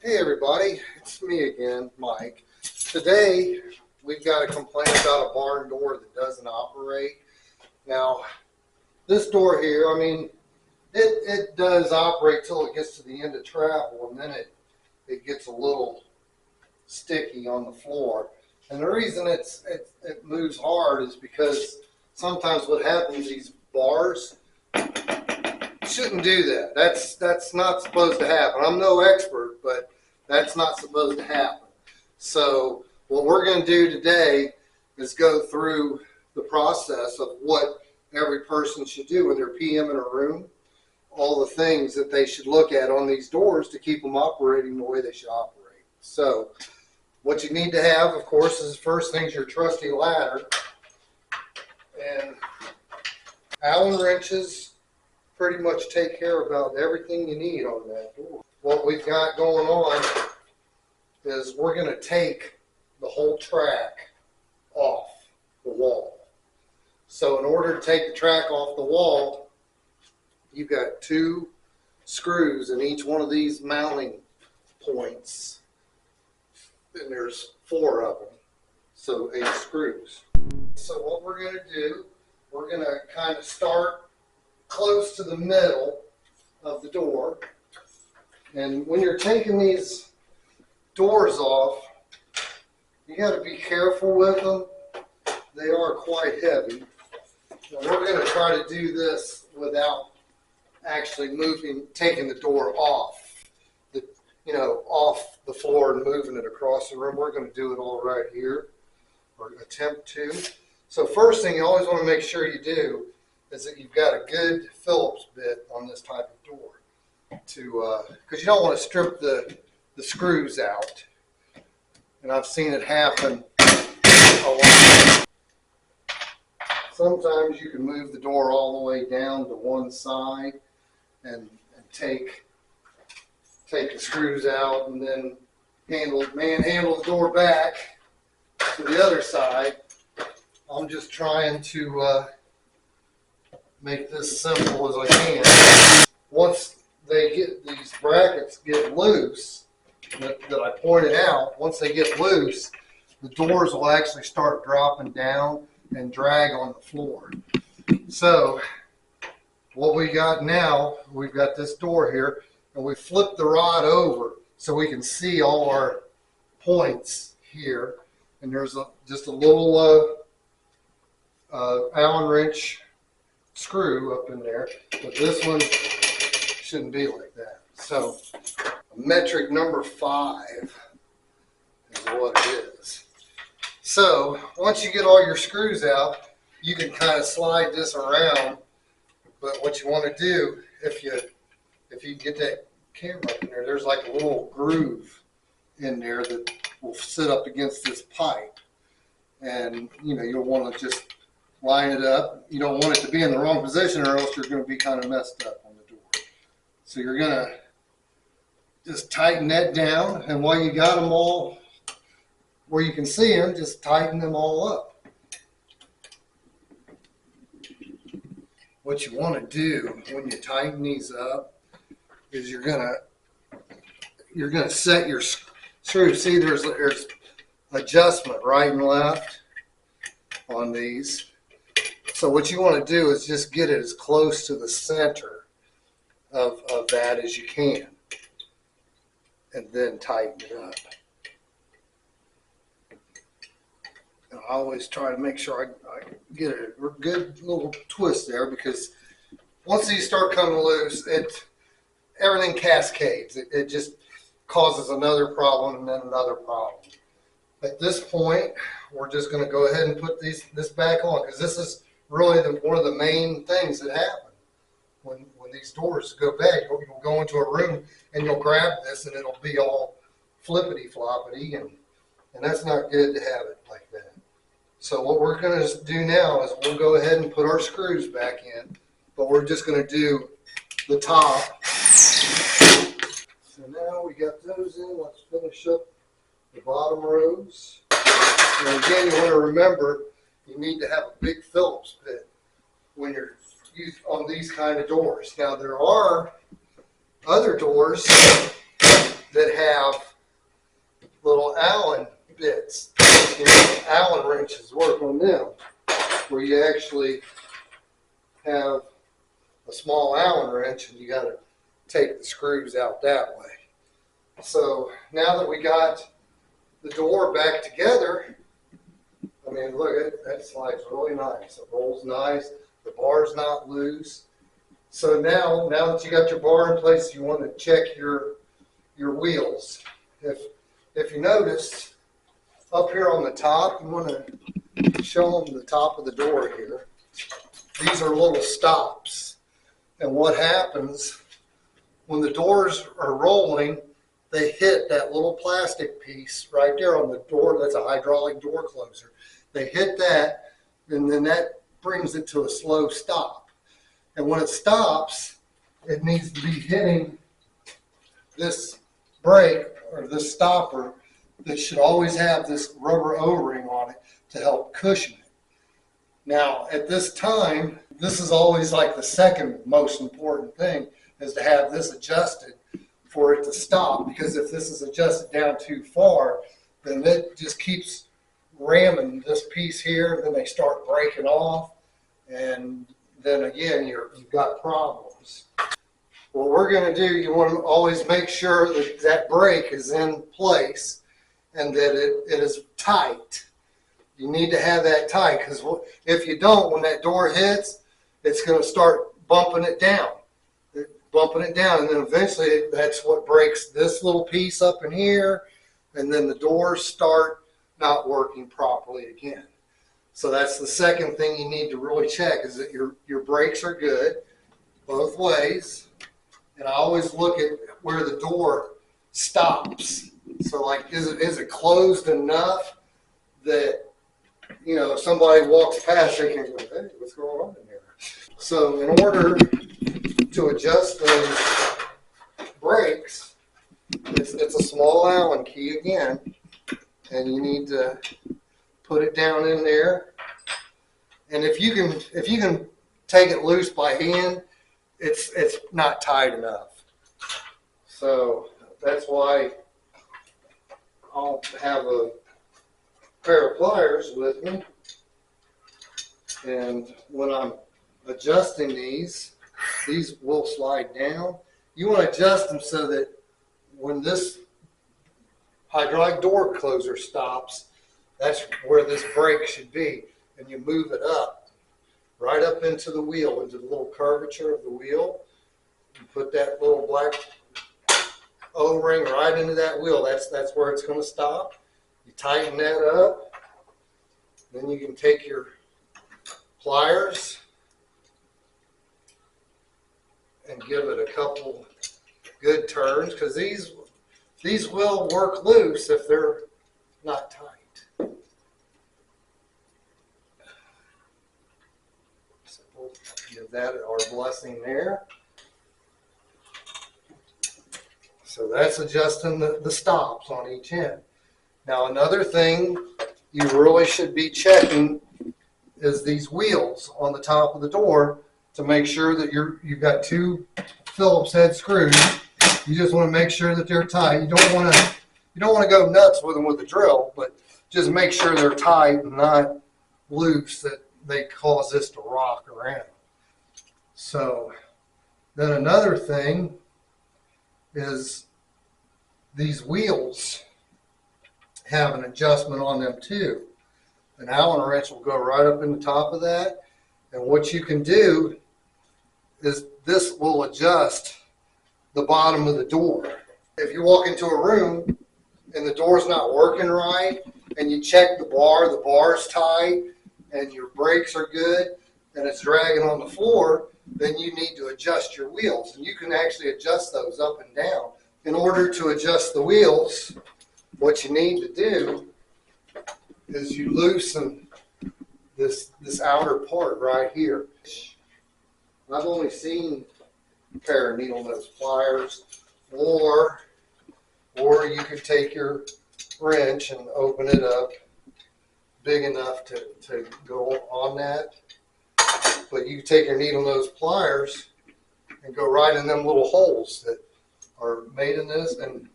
Hey everybody, it's me again, Mike. Today we've got a complaint about a barn door that doesn't operate. Now, this door here, it does operate till it gets to the end of travel, and then it gets a little sticky on the floor. And the reason it moves hard is because sometimes what happens, these bars shouldn't do that. That's not supposed to happen. I'm no expert, but that's not supposed to happen. So what we're going to do today is go through the process of what every person should do when they're PM in a room, all the things that they should look at on these doors to keep them operating the way they should operate. So what you need to have, of course, is first thing's your trusty ladder, and Allen wrenches pretty much take care of about everything you need on that door. What we've got going on is we're going to take the whole track off the wall. So in order to take the track off the wall, you've got 2 screws in each one of these mounting points, and there's 4 of them, so 8 screws. So what we're going to do, we're going to kind of start close to the middle of the door. And when you're taking these doors off, you got to be careful with them. They are quite heavy. And we're going to try to do this without actually taking the door off off the floor and moving it across the room. We're going to do it all right here, or attempt to. So first thing you always want to make sure you do is that you've got a good Phillips bit on this type of door, because you don't want to strip the screws out. And I've seen it happen a lot. Sometimes you can move the door all the way down to one side and take the screws out, and then manhandle the door back to the other side. I'm just trying to make this simple as I can. Once these brackets get loose, that I pointed out, once they get loose, the doors will actually start dropping down and drag on the floor. So what we got now, we've got this door here, and we flip the rod over so we can see all our points here. And there's just a little Allen wrench screw up in there, but this one shouldn't be like that. So metric number 5 is what it is. So once you get all your screws out, you can kind of slide this around. But what you want to do, if you get that camera up in there, there's like a little groove in there that will sit up against this pipe, and you'll want to just line it up. You don't want it to be in the wrong position, or else you're going to be kind of messed up on the door. So you're going to just tighten that down, and while you got them all where you can see them, just tighten them all up. What you want to do when you tighten these up is you're gonna set your screws. See, there's adjustment right and left on these. So what you want to do is just get it as close to the center of that as you can, and then tighten it up. And I always try to make sure I get a good little twist there, because once these start coming loose, everything cascades. It just causes another problem and then another problem. At this point, we're just going to go ahead and put this back on, because this is really one of the main things that happen when these doors go bad. You'll go into a room and you'll grab this and it'll be all flippity floppity, and that's not good to have it like that. So what we're going to do now is we'll go ahead and put our screws back in, but we're just going to do the top. So now we got those in. Let's finish up the bottom rows. And again, you want to remember, you need to have a big Phillips bit when you're on these kind of doors. Now there are other doors that have little Allen bits, Allen wrenches work on them, where you actually have a small Allen wrench and you got to take the screws out that way. So now that we got the door back together, I mean, look, that slides really nice. It rolls nice. The bar's not loose. So now that you got your bar in place, you want to check your wheels. If you notice, up here on the top, you want to show them the top of the door here. These are little stops. And what happens when the doors are rolling, they hit that little plastic piece right there on the door. That's a hydraulic door closer. They hit that, and then that brings it to a slow stop. And when it stops, it needs to be hitting this brake or this stopper that should always have this rubber O-ring on it to help cushion it. Now, at this time, this is always like the second most important thing, is to have this adjusted for it to stop, because if this is adjusted down too far, then it just keeps ramming this piece here, then they start breaking off, and then again you've got problems. What we're going to do, you want to always make sure that that brake is in place and that it is tight. You need to have that tight, because if you don't, when that door hits, it's going to start bumping it down, and then eventually that's what breaks this little piece up in here, and then the doors start not working properly again. So that's the second thing you need to really check, is that your brakes are good both ways. And I always look at where the door stops. So like, is it closed enough that, you know, if somebody walks past, they can go, hey, what's going on in there? So in order to adjust those brakes, it's a small Allen key again, and you need to put it down in there. And if you can take it loose by hand, it's not tight enough. So that's why I'll have a pair of pliers with me, and when I'm adjusting these will slide down. You want to adjust them so that when this hydraulic door closer stops, that's where this brake should be, and you move it up, right up into the wheel, into the little curvature of the wheel. You put that little black O-ring right into that wheel. That's where it's going to stop. You tighten that up. Then you can take your pliers and give it a couple good turns, because these will work loose if they're not tight. So we'll give that our blessing there. So that's adjusting the stops on each end. Now another thing you really should be checking is these wheels on the top of the door, to make sure that you've got two Phillips head screws. You just want to make sure that they're tight. You don't want to go nuts with them with the drill, but just make sure they're tight and not loose, that they cause this to rock around. So then another thing is these wheels have an adjustment on them too. An Allen wrench will go right up in the top of that, and what you can do is this will adjust the bottom of the door. If you walk into a room and the door's not working right, and you check the bar's tight, and your brakes are good, and it's dragging on the floor, then you need to adjust your wheels. And you can actually adjust those up and down. In order to adjust the wheels, what you need to do is you loosen this outer part right here. I've only seen a pair of needle nose pliers, or you can take your wrench and open it up big enough to go on that. But you take your needle nose pliers and go right in them little holes that are made in this, and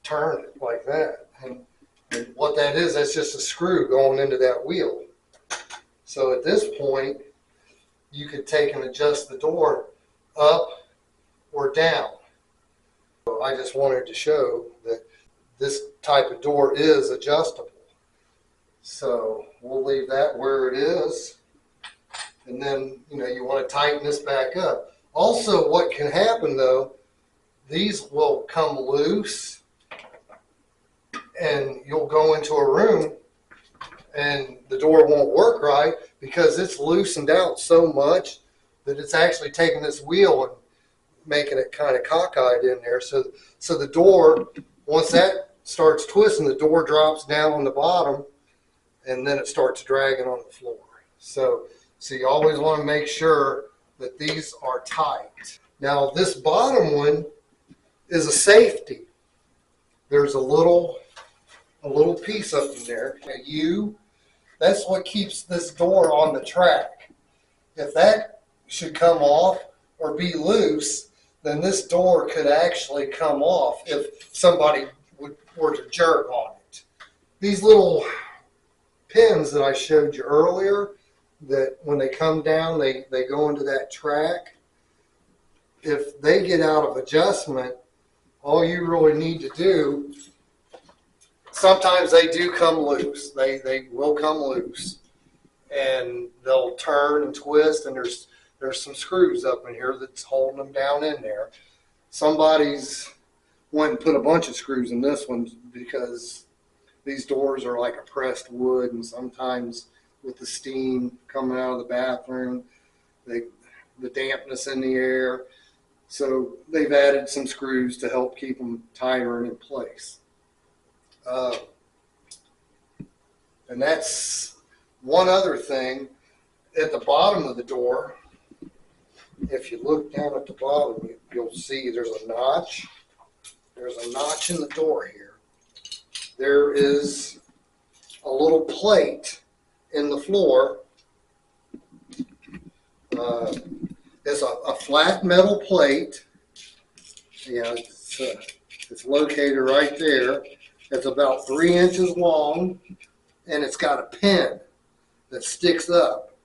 turn it like that. And what that is, that's just a screw going into that wheel. So at this point, you could take and adjust the door up or down. So I just wanted to show that this type of door is adjustable. So we'll leave that where it is. And then, you want to tighten this back up. Also, what can happen though, these will come loose and you'll go into a room and the door won't work right because it's loosened out so much that it's actually taking this wheel and making it kind of cockeyed in there. So the door, once that starts twisting, the door drops down on the bottom and then it starts dragging on the floor. So you always want to make sure that these are tight. Now this bottom one is a safety. There's a little piece up in there, a U. That's what keeps this door on the track. If that should come off or be loose, then this door could actually come off if somebody were to jerk on it. These little pins that I showed you earlier, that when they come down, they go into that track. If they get out of adjustment, all you really need to do, sometimes they do come loose. They will come loose. And they'll turn and twist, and there's some screws up in here that's holding them down in there. Somebody's went and put a bunch of screws in this one because these doors are like a pressed wood, and sometimes with the steam coming out of the bathroom, the dampness in the air. So they've added some screws to help keep them tighter and in place. And that's one other thing. At the bottom of the door, if you look down at the bottom, you'll see there's a notch. There's a notch in the door here. There is a little plate in the floor. It's a flat metal plate. It's located right there. It's about 3 inches long, and it's got a pin that sticks up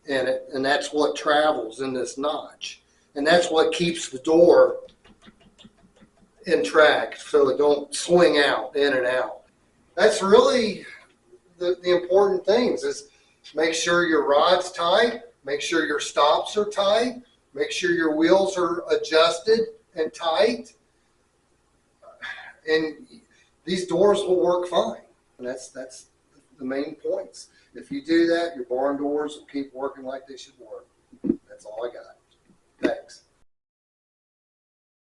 in it, and that's what travels in this notch. And that's what keeps the door in track so it don't swing out, in and out. That's really the important things, is make sure your rod's tight, make sure your stops are tight, make sure your wheels are adjusted and tight, and these doors will work fine. And that's the main points. If you do that, your barn doors will keep working like they should work. That's all I got.